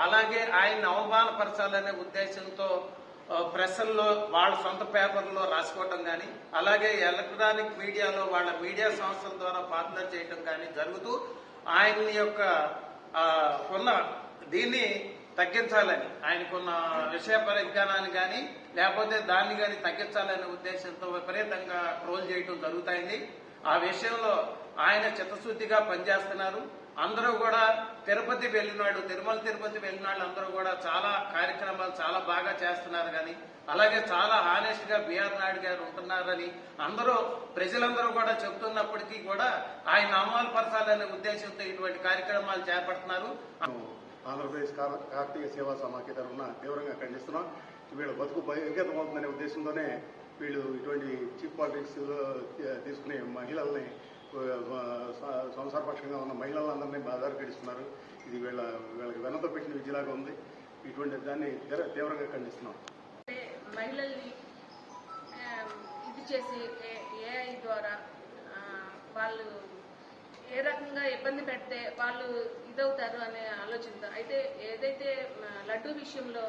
అలాగే ఆయన్ని అవమానపరచాలనే ఉద్దేశంతో ప్రెస్ల్లో వాళ్ళ సొంత పేపర్లో రాసుకోవటం కానీ, అలాగే ఎలక్ట్రానిక్ మీడియాలో వాళ్ళ మీడియా సంస్థల ద్వారా పార్ట్నర్ చేయటం కానీ జరుగుతూ ఆయన యొక్క ఉన్న దీన్ని తగ్గించాలని, ఆయనకున్న విషయ పరిజ్ఞానాన్ని కానీ లేకపోతే దాన్ని కానీ తగ్గించాలనే ఉద్దేశంతో విపరీతంగా ట్రోల్ చేయటం జరుగుతాయింది. ఆ విషయంలో ఆయన చిత్తశుద్ధిగా పనిచేస్తున్నారు. అందరూ కూడా తిరుపతి వెళ్ళినాడు, తిరుపతి వెళ్ళినాళ్ళు అందరూ కూడా చాలా కార్యక్రమాలు చాలా బాగా చేస్తున్నారు. కానీ అలాగే చాలా హానెస్ట్ గా బిఆర్ నాయుడు గారు ఉంటున్నారని అందరూ ప్రజలందరూ కూడా చెబుతున్నప్పటికీ కూడా ఆయన అమలుపరచాలనే ఉద్దేశంతో ఇటువంటి కార్యక్రమాలు చేపడుతున్నారు. ఆంధ్రప్రదేశ్ కార్తీయ సేవా సమాఖ్య తరఫున తీవ్రంగా ఖండిస్తున్నాం. వీళ్ళ బతుకు విఘాతం అవుతుందనే ఉద్దేశంతోనే వీళ్ళు ఇటువంటి చీప్ పాలిటిక్స్ తీసుకునే మహిళల్ని, సంసారపక్షంగా ఉన్న మహిళలందరినీ బాధారపడిస్తున్నారు. ఇది వీళ్ళకి వెనతో పెట్టిన విద్యలాగా ఉంది. ఇటువంటి దాన్ని తీవ్రంగా ఖండిస్తున్నాం. మహిళల్ని ఇది చేసి ఏఐ ద్వారా వాళ్ళు ఏ రకంగా ఇబ్బంది పెడితే వాళ్ళు ఇదవుతారు అనే ఆలోచనతో, అయితే ఏదైతే లడ్డూ విషయంలో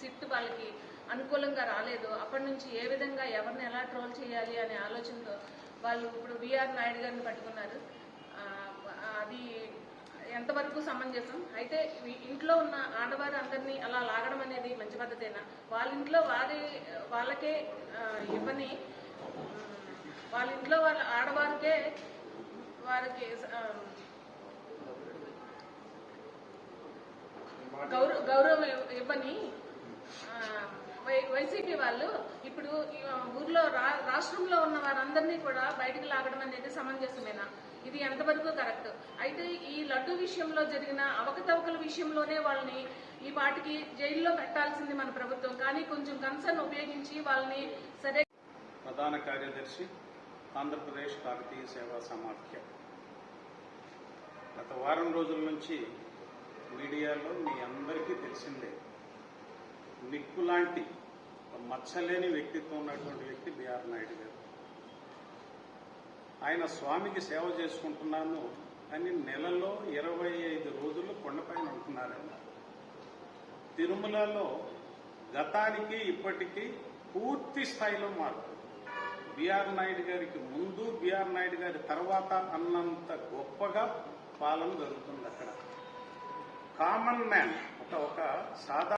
సిట్ వాళ్ళకి అనుకూలంగా రాలేదో అప్పటి నుంచి ఏ విధంగా ఎవరిని ఎలా ట్రోల్ చేయాలి అనే ఆలోచనతో వాళ్ళు ఇప్పుడు బిఆర్ నాయుడు గారిని పట్టుకున్నారు. అది ఎంతవరకు సమంజసం? అయితే ఇంట్లో ఉన్న ఆడవారు అందరినీ అలా లాగడం అనేది మంచి పద్ధతేనా? వాళ్ళ ఇంట్లో వాళ్ళకే ఇవ్వని, వాళ్ళ ఇంట్లో వాళ్ళ ఆడవారికే వారికి గౌరవం ఇవ్వని వైసీపీ వాళ్ళు ఇప్పుడు ఊర్లో రాష్ట్రంలో ఉన్న వారందరినీ కూడా బయటకు లాగడం అనేది సమంజసమేనా? ఇది ఎంతవరకు కరెక్ట్? అయితే ఈ లడ్డు విషయంలో జరిగిన అవకతవకల విషయంలోనే వాళ్ళని ఈ పాటికి జైల్లో పెట్టాల్సింది మన ప్రభుత్వం, కానీ కొంచెం కన్సర్న్ ఉపయోగించి వాళ్ళని సరే. ప్రధాన కార్యదర్శి ఆంధ్రప్రదేశ్ కాకతీయ సేవా సమాఖ్య గత వారం రోజుల నుంచి మీడియాలో మీ అందరికీ తెలిసిందే, నిక్కులాంటి మచ్చలేని వ్యక్తిత్వం ఉన్నటువంటి వ్యక్తి బిఆర్ నాయుడు గారు. ఆయన స్వామికి సేవ చేసుకుంటున్నాను అని నెలలో 25 రోజులు కొండపైన ఉంటున్నారన్న. తిరుమలలో గతానికి ఇప్పటికీ పూర్తి స్థాయిలో మార్పు. బిఆర్ నాయుడు గారికి ముందు, బిఆర్ నాయుడు గారి తర్వాత అన్నంత గొప్పగా పాలన జరుగుతుంది అక్కడ. కామన్ మ్యాన్, ఒక సాధారణ